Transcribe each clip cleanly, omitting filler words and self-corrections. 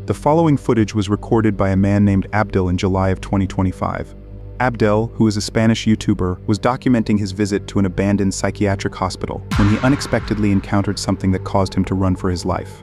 The following footage was recorded by a man named Abdel in July of 2025. Abdel, who is a Spanish YouTuber, was documenting his visit to an abandoned psychiatric hospital when he unexpectedly encountered something that caused him to run for his life.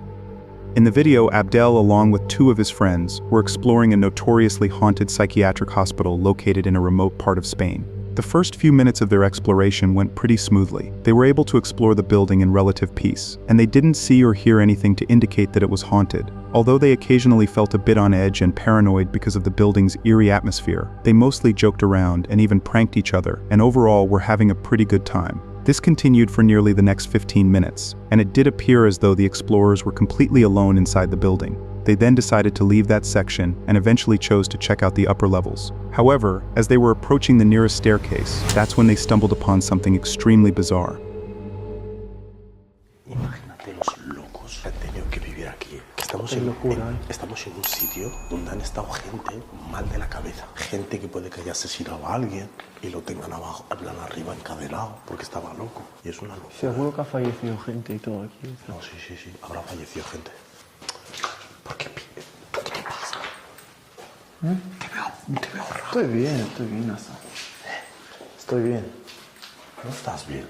In the video, Abdel, along with two of his friends, were exploring a notoriously haunted psychiatric hospital located in a remote part of Spain. The first few minutes of their exploration went pretty smoothly. They were able to explore the building in relative peace, and they didn't see or hear anything to indicate that it was haunted. Although they occasionally felt a bit on edge and paranoid because of the building's eerie atmosphere, they mostly joked around and even pranked each other, and overall were having a pretty good time. This continued for nearly the next 15 minutes, and it did appear as though the explorers were completely alone inside the building. They then decided to leave that section and eventually chose to check out the upper levels. However, as they were approaching the nearest staircase, that's when they stumbled upon something extremely bizarre. Imagínate los locos que han tenido que vivir aquí. Estamos en un sitio donde han estado gente mal de la cabeza. Gente que puede que haya asesinado a alguien y lo tengan abajo, en plan arriba encadenado porque estaba loco. Y es una locura. Seguro que ha fallecido gente y todo aquí. No, sí, habrá fallecido gente. ¿Por qué te pasa? Te veo raro. Estoy bien, Asa. Estoy bien. ¿No estás bien?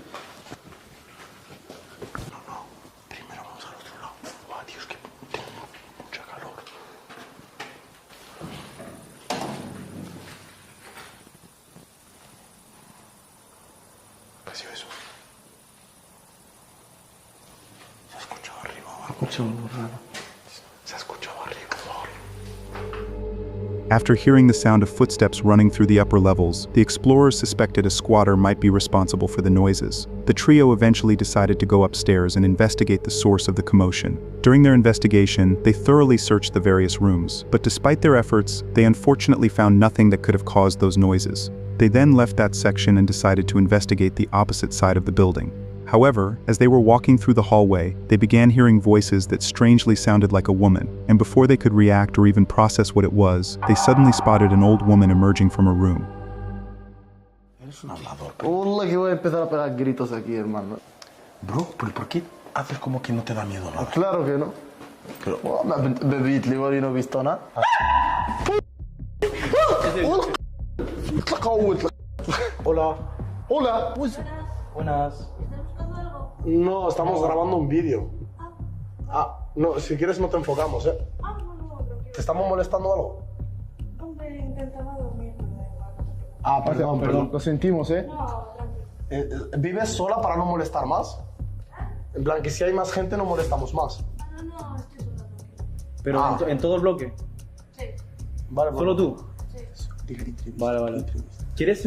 No. Primero vamos al otro lado. Oh, Dios, que tengo mucha calor. ¿Qué ha sido eso? ¿Se ha escuchado arriba o algo? Escucho algo raro. After hearing the sound of footsteps running through the upper levels, the explorers suspected a squatter might be responsible for the noises. The trio eventually decided to go upstairs and investigate the source of the commotion. During their investigation, they thoroughly searched the various rooms, but despite their efforts, they unfortunately found nothing that could have caused those noises. They then left that section and decided to investigate the opposite side of the building. However, as they were walking through the hallway, they began hearing voices that strangely sounded like a woman, and before they could react or even process what it was, they suddenly spotted an old woman emerging from a room. Eres un hablador. Hola, que voy a empezar a pegar gritos aquí, hermano. Bro, ¿pero por qué haces como que no te da miedo nada? Claro que no. Pero... Bebit, y no he visto nada. Hola. Hola. Buenas. No, estamos grabando un vídeo. No, si quieres no te enfocamos, ¿eh? ¿Te estamos molestando algo? Hombre, intentaba dormir. Perdón. Lo sentimos, ¿eh? No, tranquilo. ¿Vives sola para no molestar más? En plan, que si hay más gente no molestamos más. No, estoy sola, tranquilo. Pero en todo el bloque. Sí. Vale, ¿Solo tú? Sí. Vale. ¿Quieres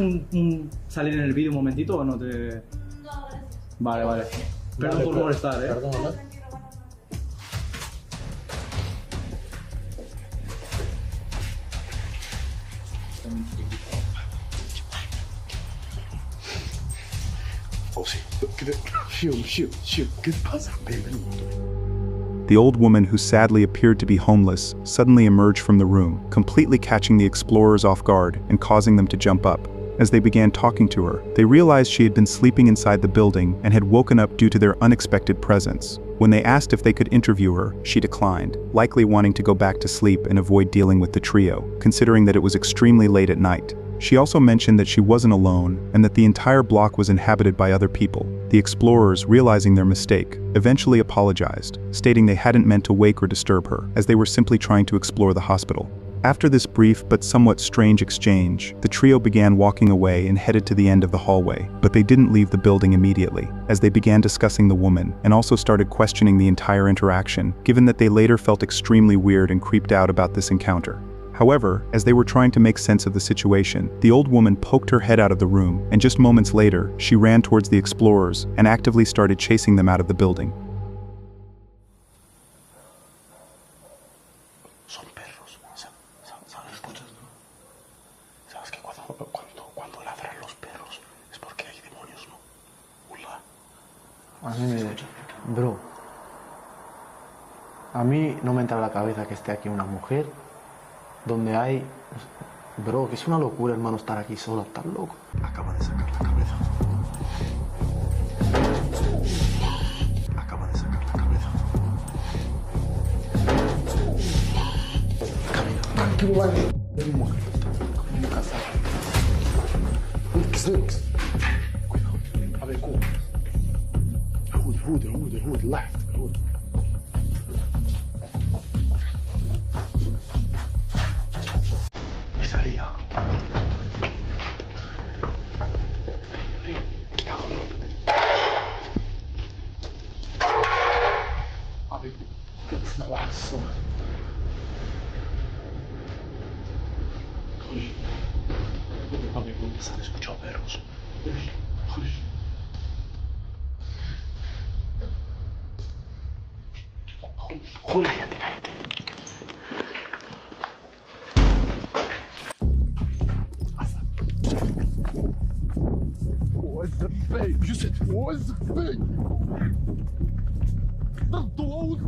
salir en el vídeo un momentito o no te...? No, gracias. Vale. Perdón por molestar, ¿eh? Perdón, Tranquilo, Oh, sí. ¿Qué pasa? Ven. The old woman, who sadly appeared to be homeless, suddenly emerged from the room, completely catching the explorers off guard and causing them to jump up. As they began talking to her, they realized she had been sleeping inside the building and had woken up due to their unexpected presence. When they asked if they could interview her, she declined, likely wanting to go back to sleep and avoid dealing with the trio, considering that it was extremely late at night. She also mentioned that she wasn't alone and that the entire block was inhabited by other people. The explorers, realizing their mistake, eventually apologized, stating they hadn't meant to wake or disturb her, as they were simply trying to explore the hospital. After this brief but somewhat strange exchange, the trio began walking away and headed to the end of the hallway, but they didn't leave the building immediately, as they began discussing the woman and also started questioning the entire interaction, given that they later felt extremely weird and creeped out about this encounter. However, as they were trying to make sense of the situation, the old woman poked her head out of the room, and just moments later, she ran towards the explorers and actively started chasing them out of the building. Son perros. ¿Sabes? ¿Sabes que cuando ladran los perros es porque hay demonios, no? Hola. Bro. A mí no me entra en la cabeza que esté aquí una mujer donde hay... Bro, que es una locura, hermano, estar aquí solo, estar loco. Acaba de sacar la cabeza. último baño. Next. Cuidado. A ver, cool. Hood, left. Hood. Salía. A ver, znalazł. Se han escuchado perros. Cállate. What's the thing? You said, what's the thing? The door.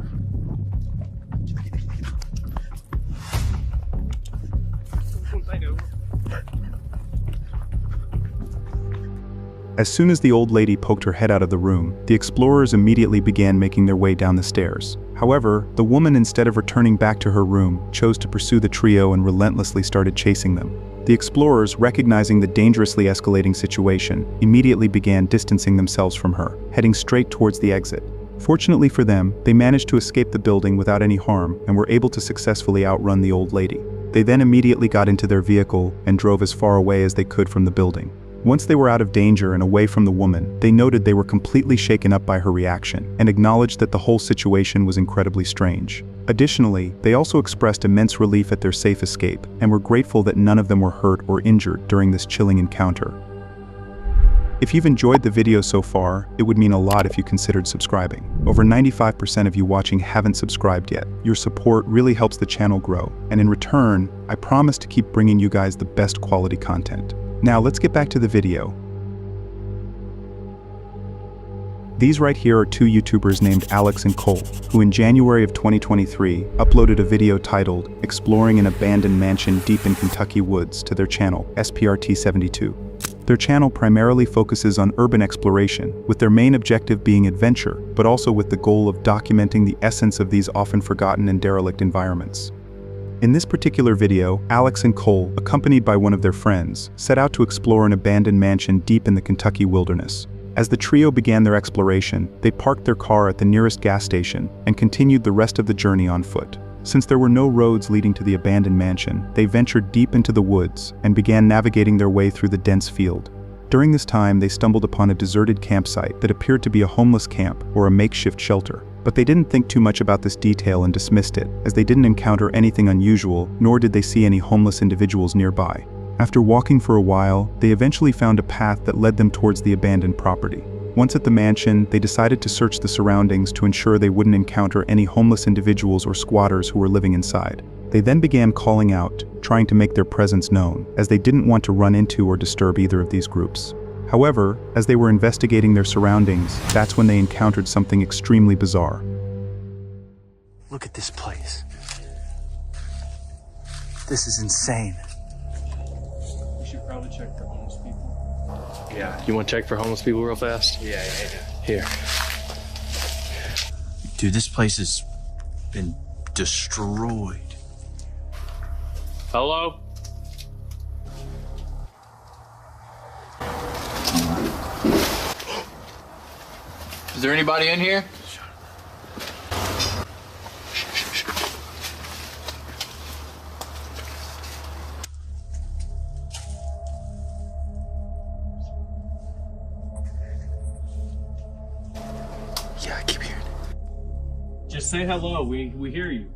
As soon as the old lady poked her head out of the room, the explorers immediately began making their way down the stairs. However, the woman, instead of returning back to her room, chose to pursue the trio and relentlessly started chasing them. The explorers, recognizing the dangerously escalating situation, immediately began distancing themselves from her, heading straight towards the exit. Fortunately for them, they managed to escape the building without any harm and were able to successfully outrun the old lady. They then immediately got into their vehicle and drove as far away as they could from the building. Once they were out of danger and away from the woman, they noted they were completely shaken up by her reaction and acknowledged that the whole situation was incredibly strange. Additionally, they also expressed immense relief at their safe escape and were grateful that none of them were hurt or injured during this chilling encounter. If you've enjoyed the video so far, it would mean a lot if you considered subscribing. Over 95% of you watching haven't subscribed yet. Your support really helps the channel grow, and in return, I promise to keep bringing you guys the best quality content. Now let's get back to the video. These right here are two YouTubers named Alex and Cole, who in January of 2023 uploaded a video titled Exploring an Abandoned Mansion Deep in Kentucky Woods to their channel, SPRT72. Their channel primarily focuses on urban exploration, with their main objective being adventure, but also with the goal of documenting the essence of these often forgotten and derelict environments. In this particular video, Alex and Cole, accompanied by one of their friends, set out to explore an abandoned mansion deep in the Kentucky wilderness. As the trio began their exploration, they parked their car at the nearest gas station and continued the rest of the journey on foot. Since there were no roads leading to the abandoned mansion, they ventured deep into the woods and began navigating their way through the dense field. During this time, they stumbled upon a deserted campsite that appeared to be a homeless camp or a makeshift shelter. But they didn't think too much about this detail and dismissed it, as they didn't encounter anything unusual, nor did they see any homeless individuals nearby. After walking for a while, they eventually found a path that led them towards the abandoned property. Once at the mansion, they decided to search the surroundings to ensure they wouldn't encounter any homeless individuals or squatters who were living inside. They then began calling out, trying to make their presence known, as they didn't want to run into or disturb either of these groups. However, as they were investigating their surroundings, that's when they encountered something extremely bizarre. Look at this place. This is insane. We should probably check for homeless people. Yeah, you want to check for homeless people real fast? Yeah. Here. Dude, this place has been destroyed. Hello? Is there anybody in here? Yeah, I keep hearing it. Just say hello. We hear you.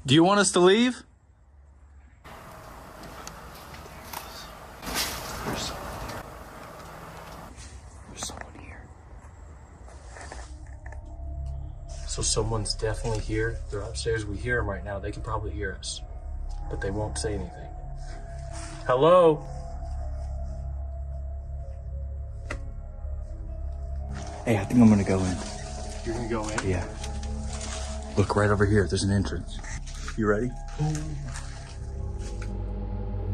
Do you want us to leave? There's someone here. So someone's definitely here. They're upstairs. We hear them right now. They can probably hear us, but they won't say anything. Hello? Hey, I think I'm gonna go in. You're gonna go in? Yeah. Look right over here. There's an entrance. You ready?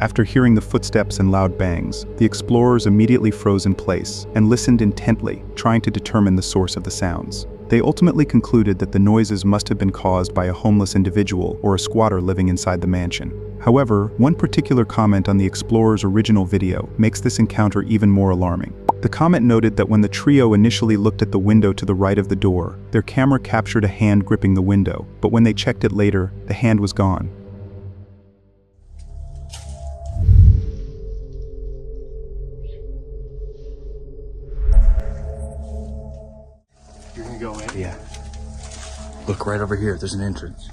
After hearing the footsteps and loud bangs, the explorers immediately froze in place and listened intently, trying to determine the source of the sounds. They ultimately concluded that the noises must have been caused by a homeless individual or a squatter living inside the mansion. However, one particular comment on the explorers' original video makes this encounter even more alarming. The comment noted that when the trio initially looked at the window to the right of the door, their camera captured a hand gripping the window, but when they checked it later, the hand was gone. You're gonna go in? Yeah. Look right over here. There's an entrance.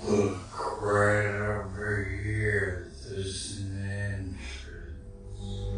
Look right over here. There's an entrance.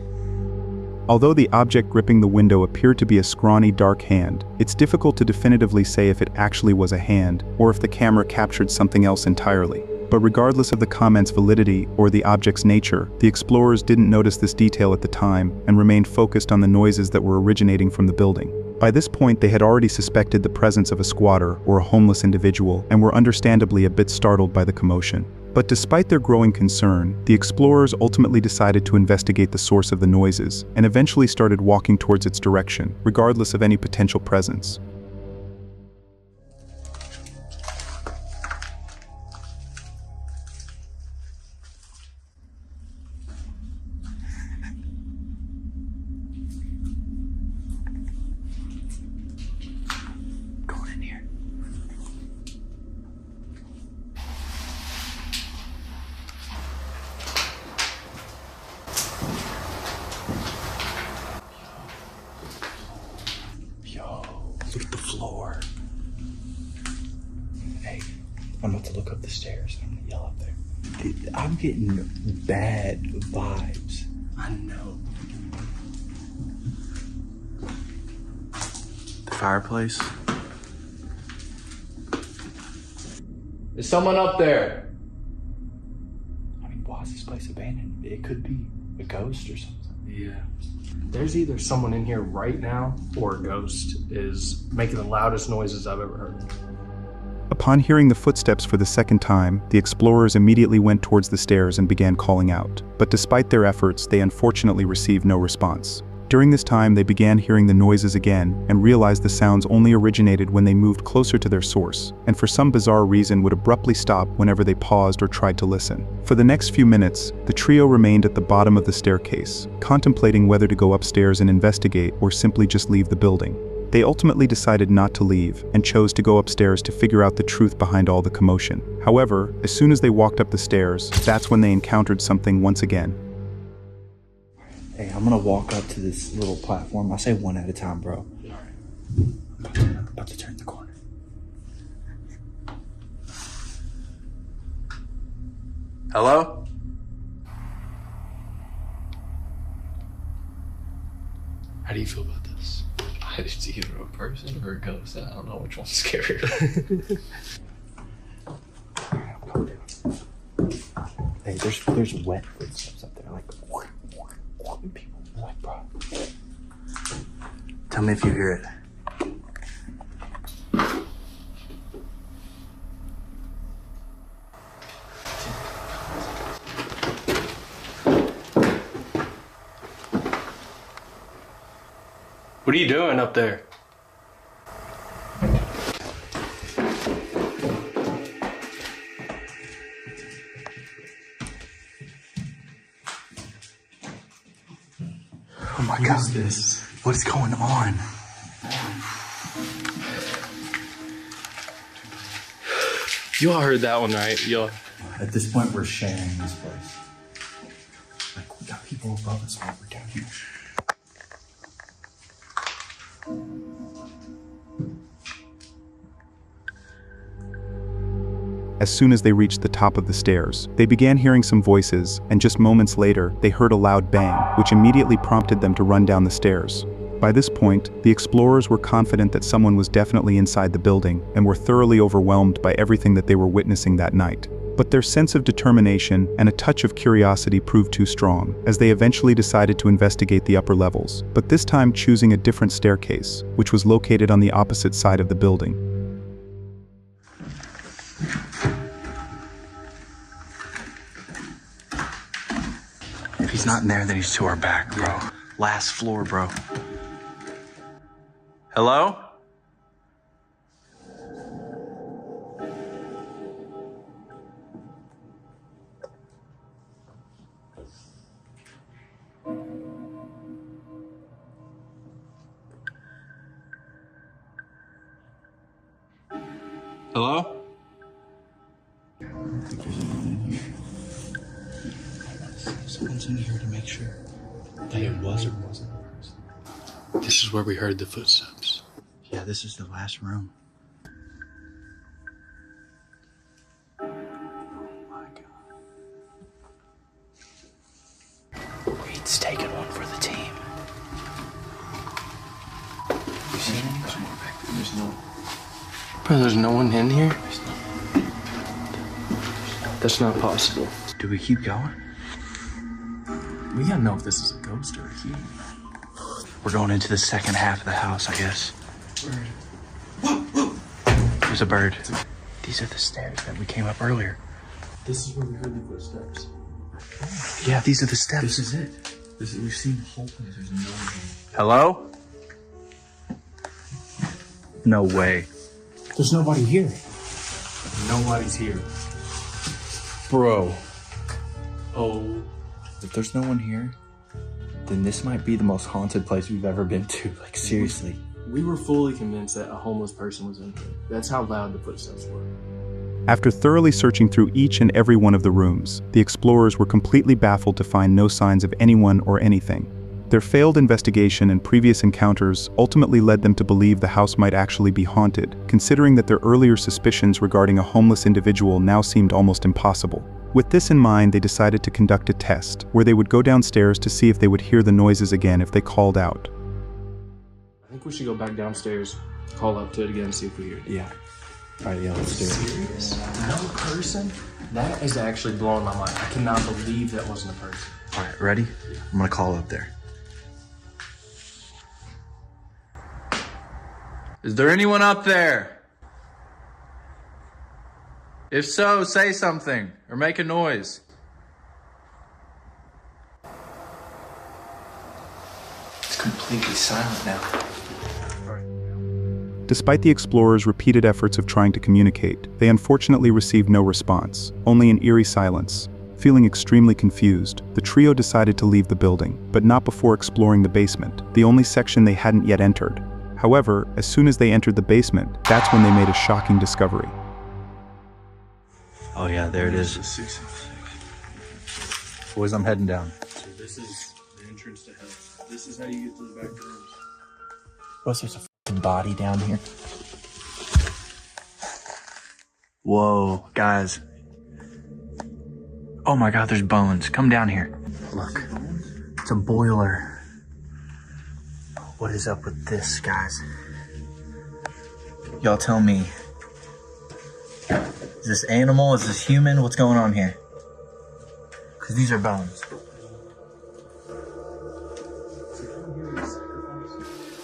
Although the object gripping the window appeared to be a scrawny, dark hand, it's difficult to definitively say if it actually was a hand or if the camera captured something else entirely. But regardless of the comment's validity or the object's nature, the explorers didn't notice this detail at the time and remained focused on the noises that were originating from the building. By this point, they had already suspected the presence of a squatter or a homeless individual and were understandably a bit startled by the commotion. But despite their growing concern, the explorers ultimately decided to investigate the source of the noises and eventually started walking towards its direction, regardless of any potential presence. Going in here. Yo, look at the floor. Hey, I'm about to look up the stairs and I'm gonna yell up there. Dude, I'm getting bad vibes. I know. The fireplace? Is someone up there? I mean, why is this place abandoned? It could be a ghost or something. Yeah. There's either someone in here right now or a ghost is making the loudest noises I've ever heard. Upon hearing the footsteps for the second time, the explorers immediately went towards the stairs and began calling out. But despite their efforts, they unfortunately received no response. During this time, they began hearing the noises again and realized the sounds only originated when they moved closer to their source, and for some bizarre reason would abruptly stop whenever they paused or tried to listen. For the next few minutes, the trio remained at the bottom of the staircase, contemplating whether to go upstairs and investigate or simply just leave the building. They ultimately decided not to leave and chose to go upstairs to figure out the truth behind all the commotion. However, as soon as they walked up the stairs, that's when they encountered something once again. Hey, I'm gonna walk up to this little platform. I say one at a time, bro. I'm about to turn the corner. Hello? How do you feel about this? It's either a person or a ghost. I don't know which one's scarier. Hey, there's wet footsteps up there, like people. Like, bro. Tell me if you hear it. What are you doing up there? Oh my God. Who's this? What is going on? You all heard that one, right? Y'all. At this point, we're sharing this place. Like, we got people above us while we're down here. As soon as they reached the top of the stairs, they began hearing some voices, and just moments later, they heard a loud bang, which immediately prompted them to run down the stairs. By this point, the explorers were confident that someone was definitely inside the building and were thoroughly overwhelmed by everything that they were witnessing that night. But their sense of determination and a touch of curiosity proved too strong, as they eventually decided to investigate the upper levels, but this time choosing a different staircase, which was located on the opposite side of the building. If he's not in there, then he's to our back, bro. Yeah. Last floor, bro. Hello? Hello? Someone's in here to make sure that it was or wasn't a person. This is where we heard the footsteps. Yeah, this is the last room. Oh my god. Reed's taking one for the team. You seen anyone? There's no... Bro, there's no one in here? That's not possible. Do we keep going? We gotta know if this is a ghost or a human. We're going into the second half of the house, I guess. Bird. There's a bird. These are the stairs that we came up earlier. This is where we heard the footsteps. Yeah, these are the steps. This is it. We've seen the whole place. There's no one here. Hello? No way. There's nobody here. Nobody's here. Bro. Oh. If there's no one here, then this might be the most haunted place we've ever been to. Like, seriously. We were fully convinced that a homeless person was in here. That's how loud the footsteps were. After thoroughly searching through each and every one of the rooms, the explorers were completely baffled to find no signs of anyone or anything. Their failed investigation and previous encounters ultimately led them to believe the house might actually be haunted, considering that their earlier suspicions regarding a homeless individual now seemed almost impossible. With this in mind, they decided to conduct a test, where they would go downstairs to see if they would hear the noises again if they called out. I think we should go back downstairs, call up to it again, and see if we hear it. Yeah. Alright, yeah, let's do it. Serious? No person? That is actually blowing my mind. I cannot believe that wasn't a person. Alright, ready? Yeah. I'm gonna call up there. Is there anyone up there? If so, say something or make a noise. It's completely silent now. Despite the explorers' repeated efforts of trying to communicate, they unfortunately received no response, only an eerie silence. Feeling extremely confused, the trio decided to leave the building, but not before exploring the basement, the only section they hadn't yet entered. However, as soon as they entered the basement, that's when they made a shocking discovery. Oh yeah, there it is. 666. Boys, I'm heading down. So this is the entrance to hell. This is how you get to the back rooms. Plus, there's a f***ing body down here. Whoa, guys. Oh my god, there's bones. Come down here. Look, it's a boiler. What is up with this, guys? Y'all tell me. Is this animal? Is this human? What's going on here? Because these are bones.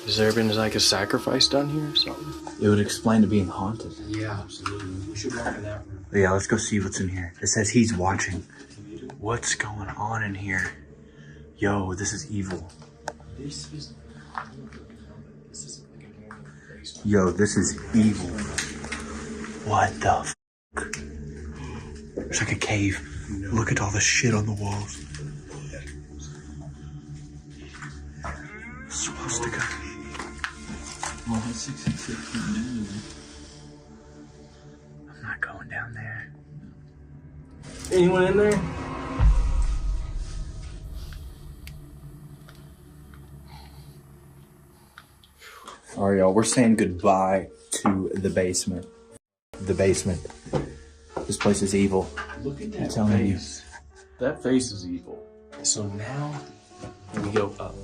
Has there been like a sacrifice done here or something? It would explain to being haunted. Yeah, absolutely. We should walk in that room. Yeah, let's go see what's in here. It says he's watching. What's going on in here? Yo, this is evil. This is like a normal basement. Yo, this is evil. What the f***? It's like a cave. No. Look at all the shit on the walls. Swastika. Well, that's 666. I'm not going down there. Anyone in there? Alright, y'all, we're saying goodbye to the basement. The basement. This place is evil. Look at I'm that telling face. That face is evil. So now we go up.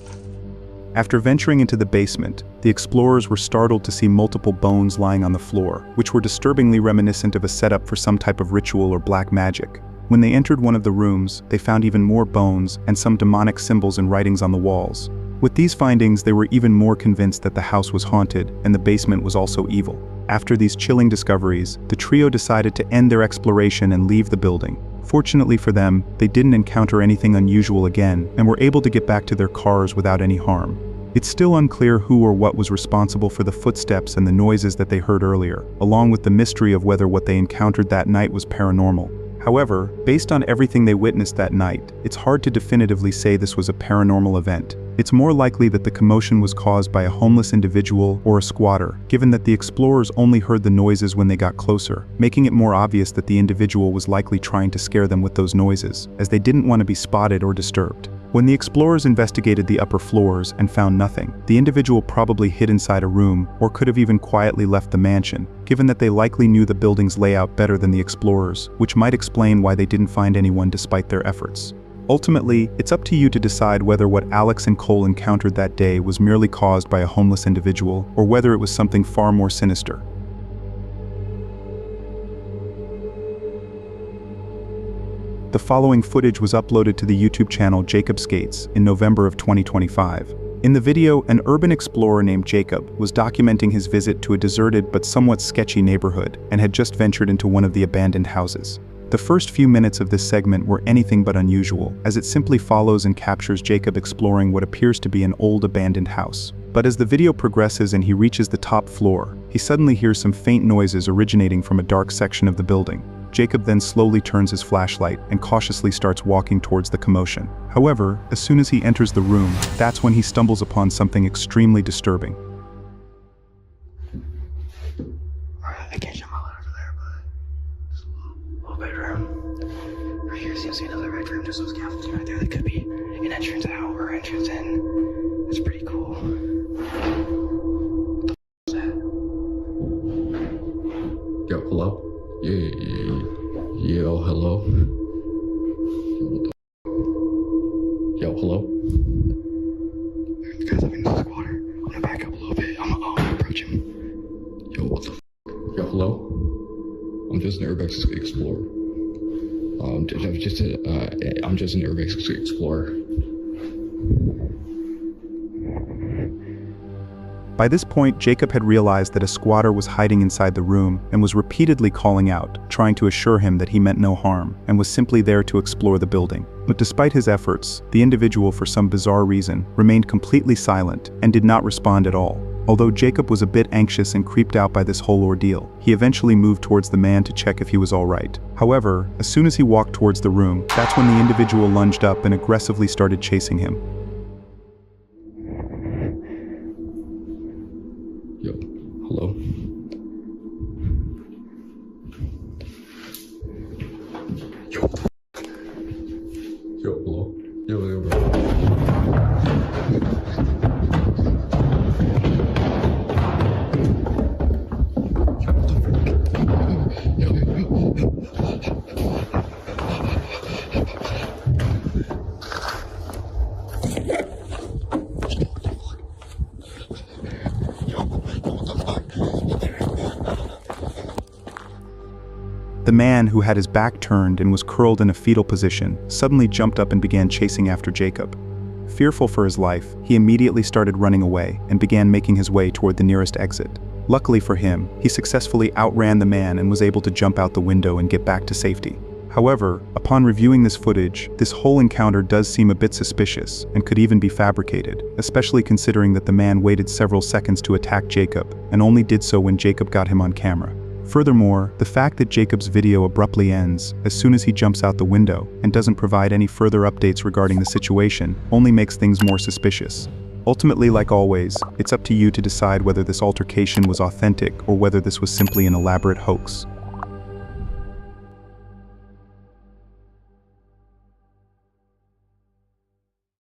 After venturing into the basement, the explorers were startled to see multiple bones lying on the floor, which were disturbingly reminiscent of a setup for some type of ritual or black magic. When they entered one of the rooms, they found even more bones and some demonic symbols and writings on the walls. With these findings, they were even more convinced that the house was haunted and the basement was also evil. After these chilling discoveries, the trio decided to end their exploration and leave the building. Fortunately for them, they didn't encounter anything unusual again and were able to get back to their cars without any harm. It's still unclear who or what was responsible for the footsteps and the noises that they heard earlier, along with the mystery of whether what they encountered that night was paranormal. However, based on everything they witnessed that night, it's hard to definitively say this was a paranormal event. It's more likely that the commotion was caused by a homeless individual or a squatter, given that the explorers only heard the noises when they got closer, making it more obvious that the individual was likely trying to scare them with those noises, as they didn't want to be spotted or disturbed. When the explorers investigated the upper floors and found nothing, the individual probably hid inside a room or could have even quietly left the mansion, given that they likely knew the building's layout better than the explorers, which might explain why they didn't find anyone despite their efforts. Ultimately, it's up to you to decide whether what Alex and Cole encountered that day was merely caused by a homeless individual or whether it was something far more sinister. The following footage was uploaded to the YouTube channel Jacob Skates in November of 2025. In the video, an urban explorer named Jacob was documenting his visit to a deserted but somewhat sketchy neighborhood and had just ventured into one of the abandoned houses. The first few minutes of this segment were anything but unusual, as it simply follows and captures Jacob exploring what appears to be an old abandoned house. But as the video progresses and he reaches the top floor, he suddenly hears some faint noises originating from a dark section of the building. Jacob then slowly turns his flashlight and cautiously starts walking towards the commotion. However, as soon as he enters the room, that's when he stumbles upon something extremely disturbing. I can't shine my light over there, but there's a little bedroom. Right here seems to be another bedroom. There's some scaffolding right there that could be an entrance out or entrance in. It's pretty cool. What the f is that? Yo, hello? Yo, hello? Yo, hello? Guys, I think this is water. I'm gonna back up a little bit. I'm gonna approach him. Yo, what the f? Yo, hello? I'm just an Urbex explorer. I'm just an Urbex explorer. By this point, Jacob had realized that a squatter was hiding inside the room and was repeatedly calling out, trying to assure him that he meant no harm and was simply there to explore the building. But despite his efforts, the individual, for some bizarre reason, remained completely silent and did not respond at all. Although Jacob was a bit anxious and creeped out by this whole ordeal, he eventually moved towards the man to check if he was all right. However, as soon as he walked towards the room, that's when the individual lunged up and aggressively started chasing him. Yo, hello? Yo, what the f? Yo, hello? Yo, bro. The man, who had his back turned and was curled in a fetal position, suddenly jumped up and began chasing after Jacob. Fearful for his life, he immediately started running away and began making his way toward the nearest exit. Luckily for him, he successfully outran the man and was able to jump out the window and get back to safety. However, upon reviewing this footage, this whole encounter does seem a bit suspicious and could even be fabricated, especially considering that the man waited several seconds to attack Jacob and only did so when Jacob got him on camera. Furthermore, the fact that Jacob's video abruptly ends as soon as he jumps out the window and doesn't provide any further updates regarding the situation only makes things more suspicious. Ultimately, like always, it's up to you to decide whether this altercation was authentic or whether this was simply an elaborate hoax.